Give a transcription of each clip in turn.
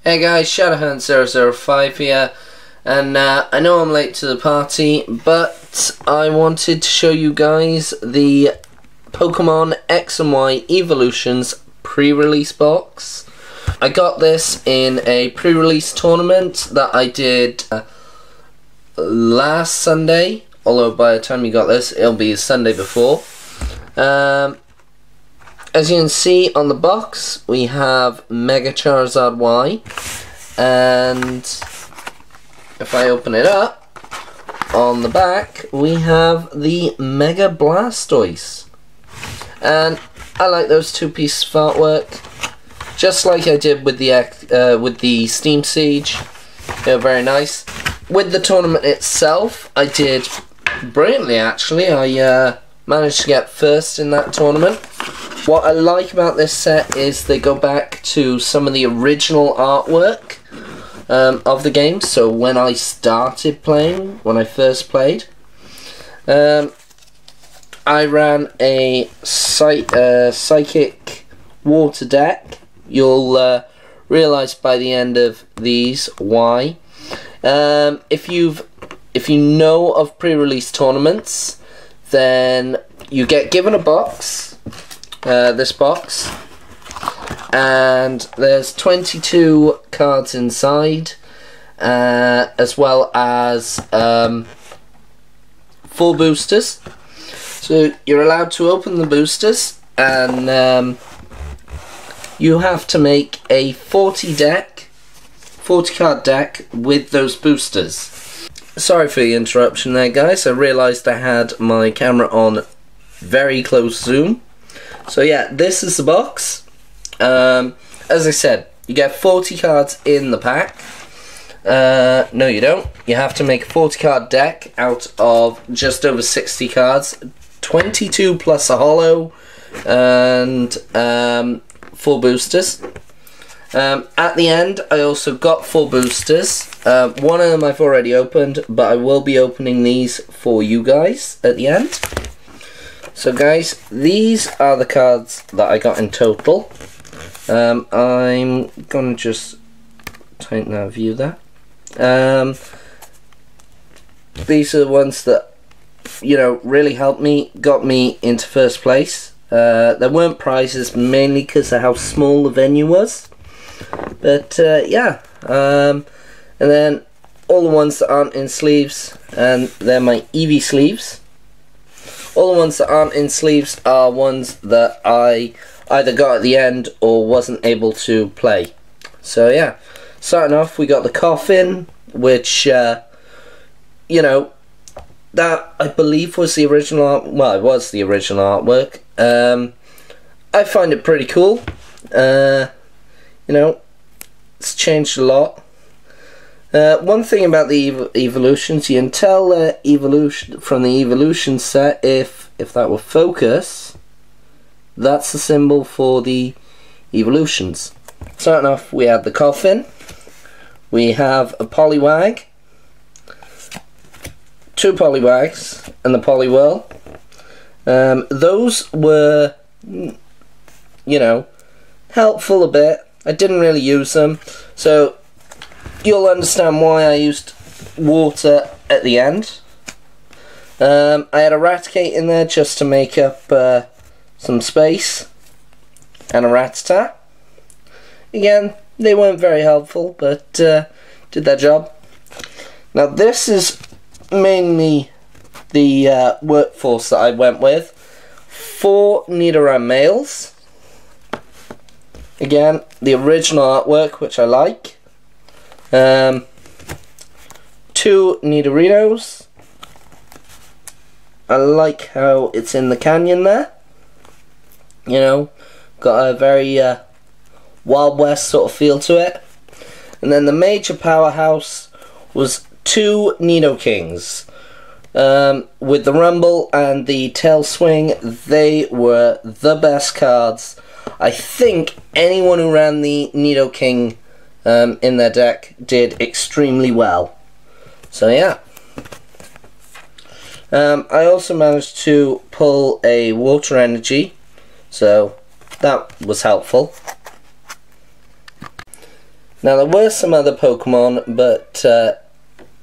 Hey guys, Shadowhunt005 here, and I know I'm late to the party, but I wanted to show you guys the Pokemon X and Y Evolutions pre-release box. I got this in a pre-release tournament that I did last Sunday, although by the time you got this, it'll be the Sunday before. As you can see on the box, we have Mega Charizard Y, and if I open it up, on the back we have the Mega Blastoise, and I like those two pieces of artwork, just like I did with the Steam Siege. They're very nice. With the tournament itself, I did brilliantly actually. I managed to get first in that tournament. What I like about this set is they go back to some of the original artwork of the game. So when I started playing, when I first played, I ran a Psychic Water deck. You'll realise by the end of these why. If you know of pre-release tournaments, then you get given a box. This box, and there's 22 cards inside, as well as 4 boosters. So you're allowed to open the boosters, and you have to make a 40 card deck with those boosters. Sorry for the interruption there, guys. I realised I had my camera on very close zoom. So yeah, this is the box. As I said, you get 40 cards in the pack. No you don't. You have to make a 40 card deck out of just over 60 cards. 22 plus a holo, and 4 boosters. At the end, I also got 4 boosters. One of them I've already opened, but I will be opening these for you guys at the end. So guys, these are the cards that I got in total. I'm gonna just tighten that view there. These are the ones that, you know, really helped me, got me into first place. There weren't prizes, mainly because of how small the venue was. But yeah, and then all the ones that aren't in sleeves, and they're my Eevee sleeves. All the ones that aren't in sleeves are ones that I either got at the end or wasn't able to play. So yeah, starting off we got the Coffin, which you know, that I believe was the original art. Well, it was the original artwork. I find it pretty cool. You know, it's changed a lot. One thing about the evolutions, you can tell evolution from the evolution set, if that will focus, that's the symbol for the evolutions. Starting off, we have the Coffin, we have a Poliwag, 2 Poliwags, and the Poliwhirl. Those were, you know, helpful a bit. I didn't really use them, so you'll understand why I used water at the end. I had a Raticate in there just to make up some space, and a Rattata. Again, they weren't very helpful, but did their job. Now this is mainly the workforce that I went with. 4 Nidoran males. Again, the original artwork, which I like. 2 Nidorinos. I like how it's in the canyon there. You know, got a very Wild West sort of feel to it. And then the major powerhouse was 2 Nidokings. With the Rumble and the Tail Swing, they were the best cards. I think anyone who ran the Nidoking in their deck did extremely well. So yeah. I also managed to pull a Water Energy, so that was helpful. Now there were some other Pokemon, but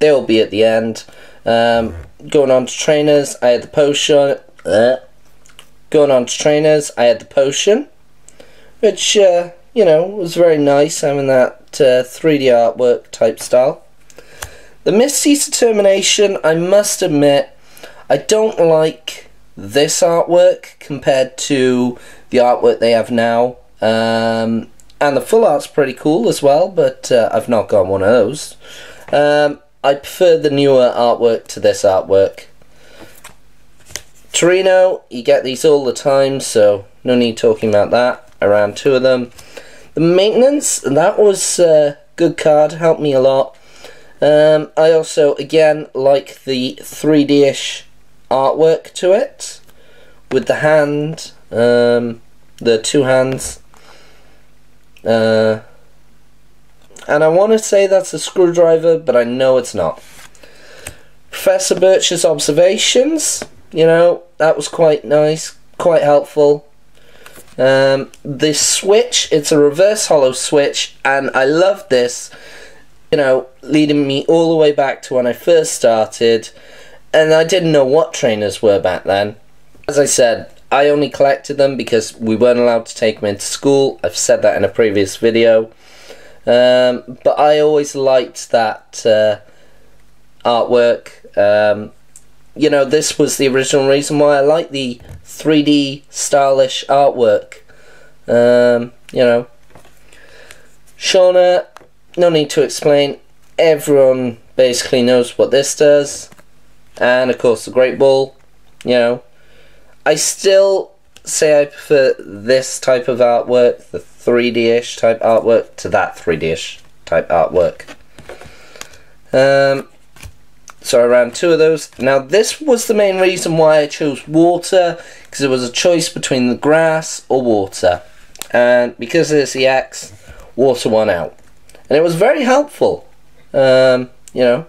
they'll be at the end. Going on to trainers, I had the potion. Going on to trainers, I had the potion, which you know, was very nice, having that 3D artwork type style. The Misty's Determination, I must admit, I don't like this artwork compared to the artwork they have now. And the full art's pretty cool as well, but I've not got one of those. I prefer the newer artwork to this artwork. Torino, you get these all the time, so no need talking about that. Around 2 of them. The Maintenance, that was a good card, helped me a lot. I also, again, like the 3D-ish artwork to it, with the hand, the 2 hands. And I want to say that's a screwdriver, but I know it's not. Professor Birch's observations, you know, that was quite nice, quite helpful. This switch, it's a reverse hollow switch, and I love this, you know, leading me all the way back to when I first started, and I didn't know what trainers were back then. As I said, I only collected them because we weren't allowed to take them into school. I've said that in a previous video. But I always liked that artwork. You know, this was the original reason why I like the 3D stylish artwork. You know, Shauna, no need to explain. Everyone basically knows what this does. And of course the Great Ball, you know. I still say I prefer this type of artwork, the 3D-ish type artwork, to that 3D-ish type artwork. So I ran 2 of those. Now this was the main reason why I chose water, because it was a choice between the grass or water. And because it's the X, water won out. And it was very helpful, you know.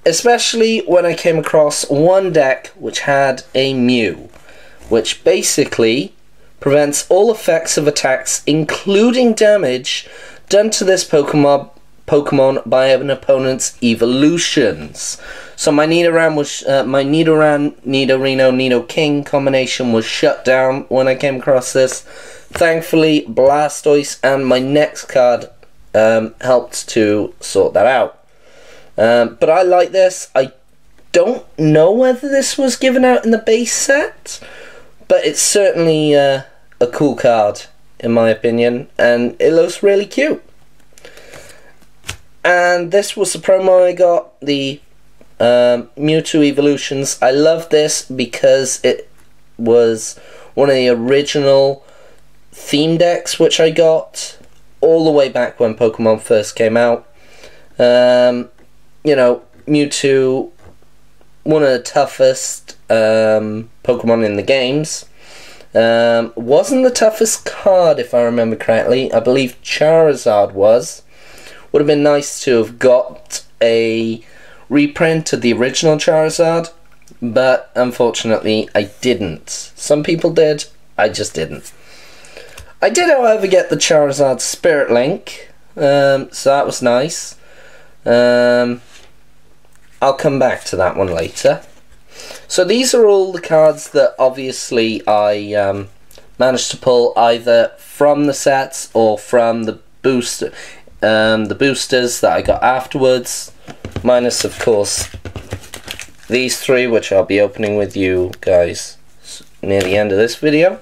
Especially when I came across one deck which had a Mew, which basically prevents all effects of attacks, including damage, done to this Pokemon by an opponent's evolutions. So my Nidoran was my Nidoran, Nidorino, Nidoking combination was shut down when I came across this. Thankfully, Blastoise and my next card helped to sort that out. But I like this. I don't know whether this was given out in the base set, but it's certainly a cool card in my opinion, and it looks really cute. And this was the promo I got, the Mewtwo Evolutions. I love this because it was one of the original theme decks which I got all the way back when Pokemon first came out. You know, Mewtwo, one of the toughest Pokemon in the games. Wasn't the toughest card, if I remember correctly. I believe Charizard was. Would have been nice to have got a reprint of the original Charizard, but unfortunately I didn't. Some people did, I just didn't. I did, however, get the Charizard Spirit Link, so that was nice. I'll come back to that one later. So these are all the cards that obviously I managed to pull either from the sets or from the boosters that I got afterwards, minus of course these 3, which I'll be opening with you guys near the end of this video.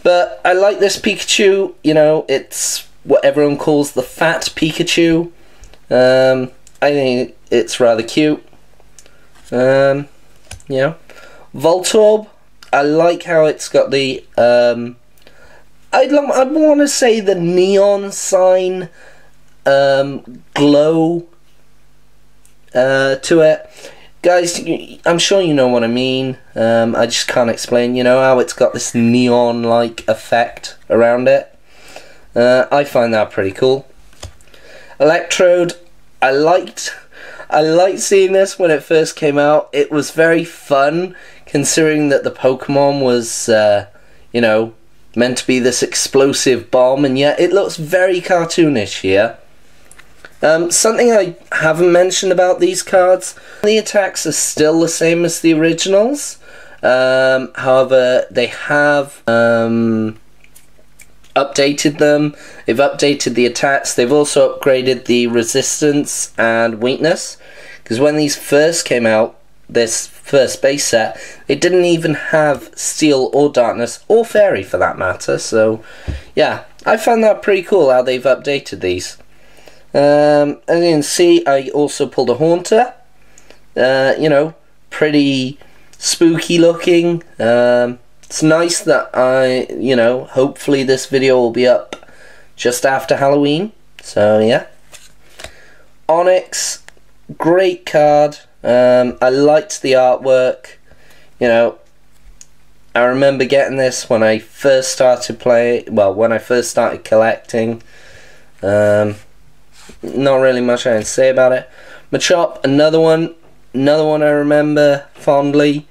But I like this Pikachu. You know, it's what everyone calls the fat Pikachu. I think it's rather cute. You know, Voltorb, I like how it's got the I'd want to say the neon sign glow to it. Guys, I'm sure you know what I mean. I just can't explain, you know, how it's got this neon-like effect around it. I find that pretty cool. Electrode, I liked seeing this when it first came out. It was very fun, considering that the Pokemon was, you know, meant to be this explosive bomb, and yet it looks very cartoonish here. Something I haven't mentioned about these cards, the attacks are still the same as the originals. However, they have updated them. They've updated the attacks. They've also upgraded the resistance and weakness. Because when these first came out, this first base set, it didn't even have steel or darkness or fairy for that matter. So yeah, I found that pretty cool how they've updated these. As you can see, I also pulled a Haunter. You know, pretty spooky looking. It's nice that you know, hopefully this video will be up just after Halloween. So yeah. Onyx, great card. I liked the artwork. You know, I remember getting this when I first started playing, well, when I first started collecting. Not really much I can say about it. Machop, another one I remember fondly.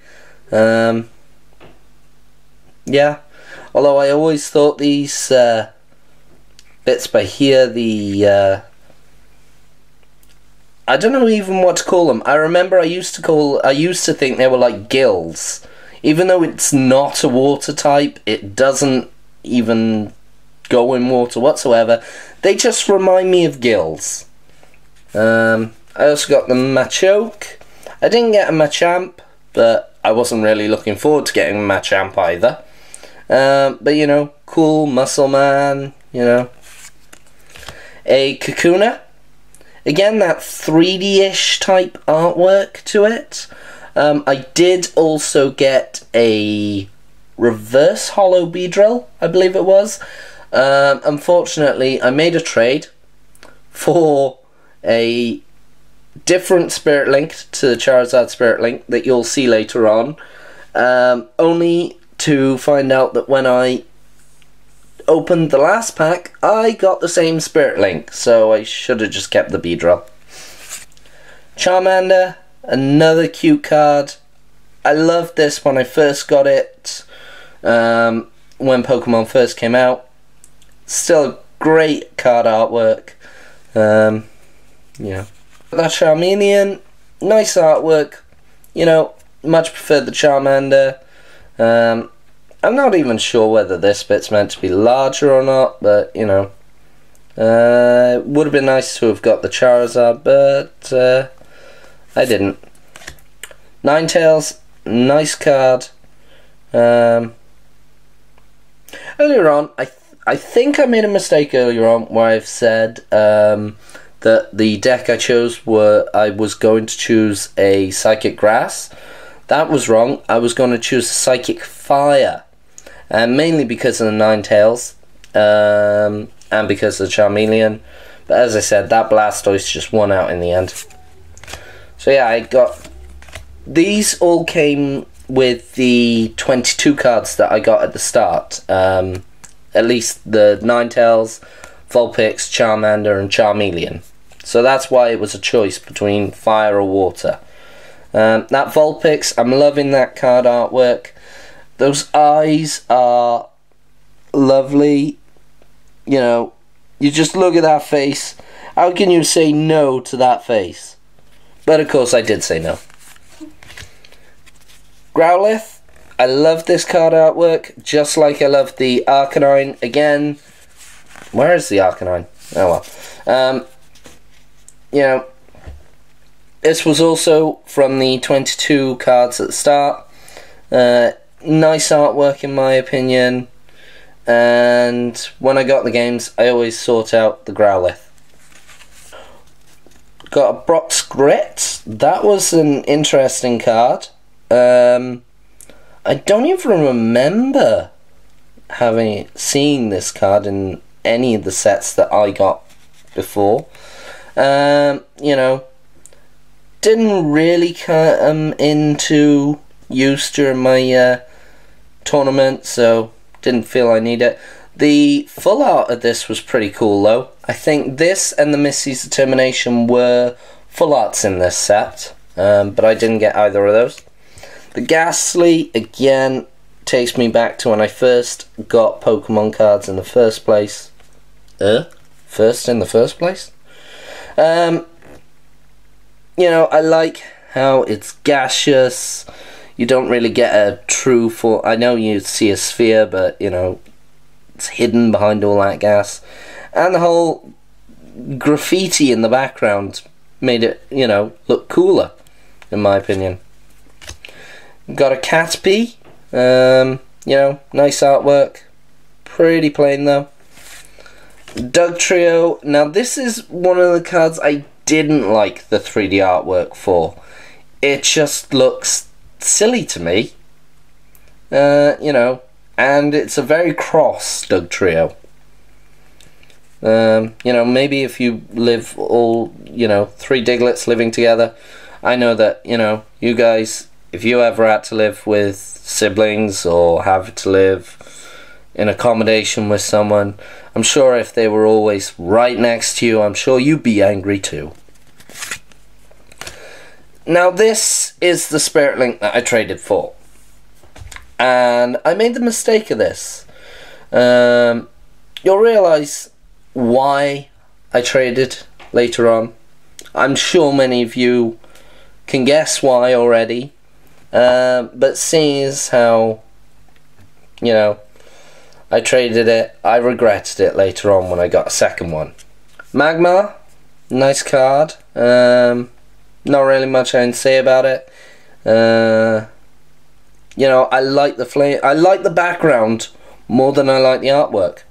Yeah, although I always thought these bits by here, I don't know even what to call them. I remember I used to think they were like gills. Even though it's not a water type, it doesn't even go in water whatsoever. They just remind me of gills. I also got the Machoke. I didn't get a Machamp, but I wasn't really looking forward to getting a Machamp either. But you know, cool Muscle Man, you know. A Kakuna. Again, that 3D-ish type artwork to it. I did also get a reverse holo Beedrill, I believe it was. Unfortunately, I made a trade for a different Spirit Link to the Charizard Spirit Link that you'll see later on. Only to find out that when I opened the last pack, I got the same Spirit Link, so I should have just kept the Beedrill. Charmander, another cute card. I loved this when I first got it, when Pokemon first came out. Still a great card artwork. Yeah. That Charmeleon, nice artwork. You know, much preferred the Charmander. I'm not even sure whether this bit's meant to be larger or not, but you know, it would have been nice to have got the Charizard, but I didn't. Ninetales, nice card. Earlier on, I think I made a mistake earlier on where I've said that the deck I chose I was going to choose a Psychic Grass. That was wrong. I was going to choose a Psychic Fire. Mainly because of the Ninetales, and because of the Charmeleon. But as I said, that Blastoise just won out in the end. So yeah, I got... These all came with the 22 cards that I got at the start. At least the Ninetales, Vulpix, Charmander, and Charmeleon. So that's why it was a choice between fire or water. That Vulpix, I'm loving that card artwork. Those eyes are lovely. You know, you just look at that face. How can you say no to that face? But of course I did say no. Growlithe. I love this card artwork, just like I love the Arcanine. Again, where is the Arcanine? Oh well. You know, this was also from the 22 cards at the start. Nice artwork in my opinion, and when I got the games I always sought out the Growlithe. Got a Brock's Grit. That was an interesting card. I don't even remember seeing this card in any of the sets that I got before. You know, didn't really come into use during my tournament, so didn't feel I need it. The full art of this was pretty cool though. I think this and the Misty's Determination were full arts in this set, but I didn't get either of those. The Ghastly, again, takes me back to when I first got Pokemon cards in the first place. First in the first place? You know, I like how it's gaseous. You don't really get a true full... I know you see a sphere, but, you know, it's hidden behind all that gas. And the whole graffiti in the background made it, you know, look cooler, in my opinion. Got a Caterpie. You know, nice artwork. Pretty plain, though. Dugtrio. Now, this is one of the cards I didn't like the 3D artwork for. It just looks silly to me. You know, and it's a very cross Dugtrio. You know, maybe if you live all, you know, 3 Digletts living together, I know that, you know, you guys, if you ever had to live with siblings or have to live in accommodation with someone, I'm sure if they were always right next to you, I'm sure you'd be angry too. Now, this is the Spirit Link that I traded for. And I made the mistake of this. You'll realise why I traded later on. I'm sure many of you can guess why already. But seeing as how, you know, I traded it, I regretted it later on when I got a second one. Magmar, nice card. Not really much I can say about it. You know, I like the flame. I like the background more than I like the artwork.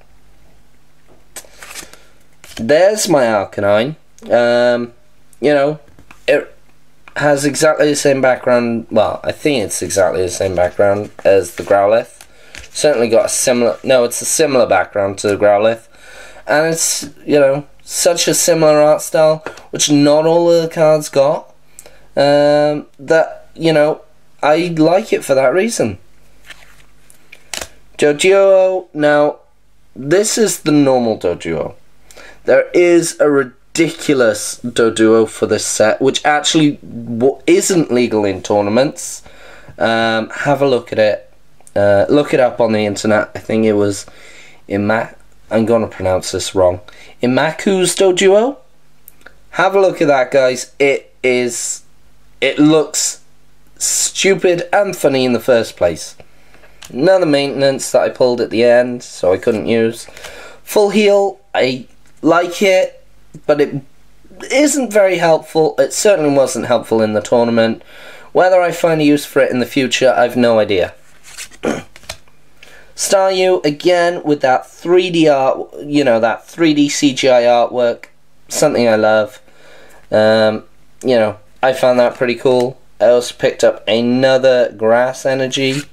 There's my Arcanine. You know, it has exactly the same background. Well, I think it's exactly the same background as the Growlithe. Certainly got a similar. No, it's a similar background to the Growlithe, and it's, you know, such a similar art style, which not all of the cards got. That, you know, I like it for that reason. Doduo. Now, this is the normal Doduo. There is a ridiculous Doduo for this set, which actually isn't legal in tournaments. Have a look at it. Look it up on the internet. I think it was I'm going to pronounce this wrong. Imaku's Doduo. Have a look at that, guys. It looks stupid and funny in the first place. Another maintenance that I pulled at the end, so I couldn't use. Full heal, I like it, but it isn't very helpful. It certainly wasn't helpful in the tournament. Whether I find a use for it in the future, I've no idea. Staryu, again, with that 3D art, you know, that 3D CGI artwork, something I love. You know, I found that pretty cool. I also picked up another Grass Energy.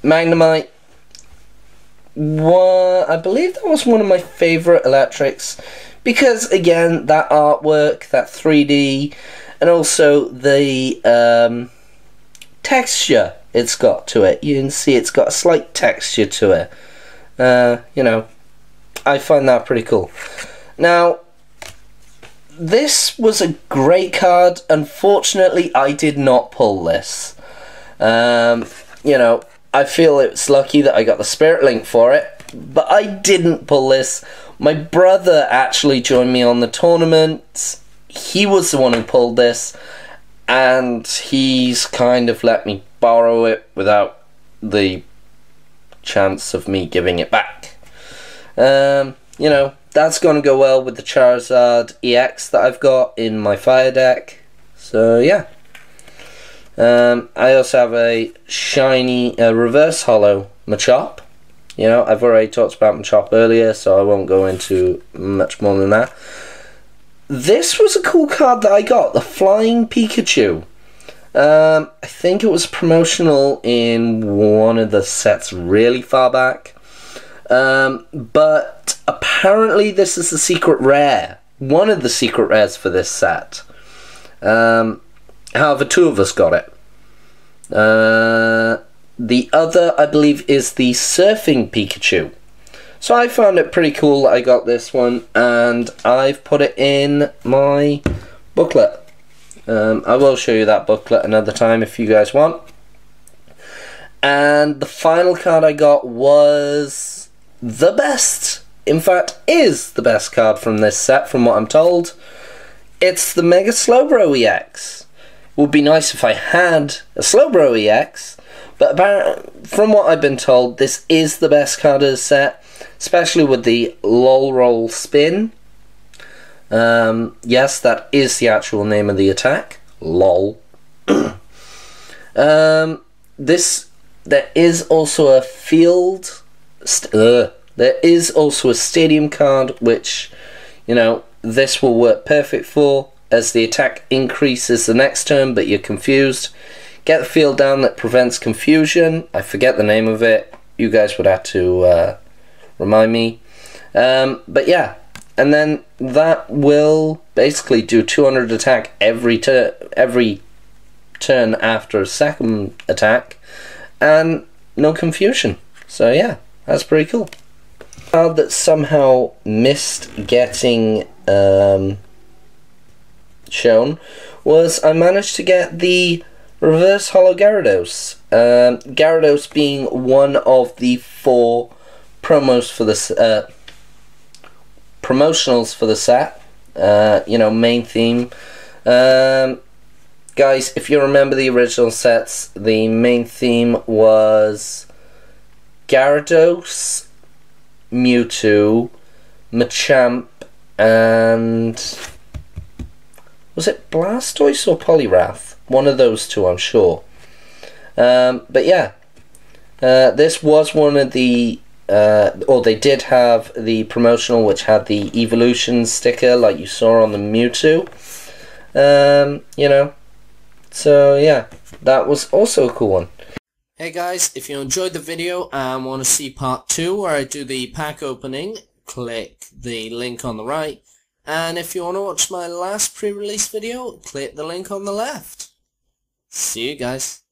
Magnemite. I believe that was one of my favourite electrics, because, again, that artwork, that 3D, and also the texture it's got to it. You can see it's got a slight texture to it. You know, I find that pretty cool. Now, this was a great card. Unfortunately, I did not pull this. You know, I feel it's lucky that I got the Spirit Link for it, but I didn't pull this. My brother actually joined me on the tournament. He was the one who pulled this, and he's kind of let me borrow it without the chance of me giving it back. You know, that's going to go well with the Charizard EX that I've got in my fire deck. So yeah. I also have a shiny reverse holo Machop. You know, I've already talked about Machop earlier, so I won't go into much more than that. This was a cool card that I got, the Flying Pikachu. I think it was promotional in one of the sets really far back. But apparently this is the secret rare. One of the secret rares for this set. However, 2 of us got it. The other, I believe, is the Surfing Pikachu. So I found it pretty cool that I got this one, and I've put it in my booklet. I will show you that booklet another time if you guys want. And the final card I got was the best. In fact, is the best card from this set, from what I'm told. It's the Mega Slowbro EX. It would be nice if I had a Slowbro EX, but from what I've been told, this is the best card of the set, especially with the LOL Roll Spin. Yes, that is the actual name of the attack. LOL. There is also a field. There is also a stadium card, which, you know, this will work perfect for, as the attack increases the next turn, but you're confused. Get the field down that prevents confusion. I forget the name of it. You guys would have to remind me. But yeah, and then that will basically do 200 attack every turn after a second attack, and no confusion. So yeah, that's pretty cool. Card that somehow missed getting shown was I managed to get the Reverse Holo Gyarados. Gyarados being one of the 4 promos for the promotionals for the set. You know, main theme. Guys, if you remember the original sets, the main theme was Gyarados, Mewtwo, Machamp, and was it Blastoise or Poliwrath? One of those two, I'm sure. But yeah, this was one of the, or they did have the promotional, which had the evolution sticker like you saw on the Mewtwo. You know, so yeah, that was also a cool one. Hey guys, if you enjoyed the video and want to see part 2 where I do the pack opening, click the link on the right. And if you want to watch my last pre-release video, click the link on the left. See you guys.